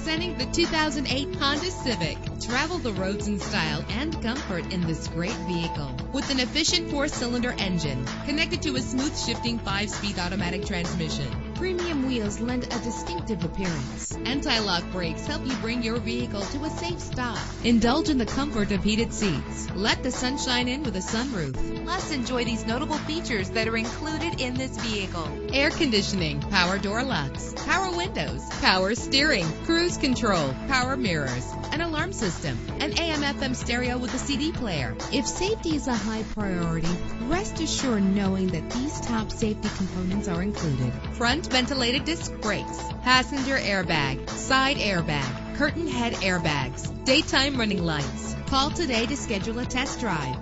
Presenting the 2008 Honda Civic. Travel the roads in style and comfort in this great vehicle. With an efficient 4-cylinder engine connected to a smooth shifting 5-speed automatic transmission. Premium wheels lend a distinctive appearance. Anti-lock brakes help you bring your vehicle to a safe stop. Indulge in the comfort of heated seats. Let the sunshine in with a sunroof. Plus, enjoy these notable features that are included in this vehicle: air conditioning, power door locks, power windows, power steering, cruise control, power mirrors, an alarm system, an AM/FM stereo with a CD player. If safety is a high priority, rest assured knowing that these top safety components are included: front ventilated disc brakes, passenger airbag, side airbag, curtain head airbags, daytime running lights. Call today to schedule a test drive.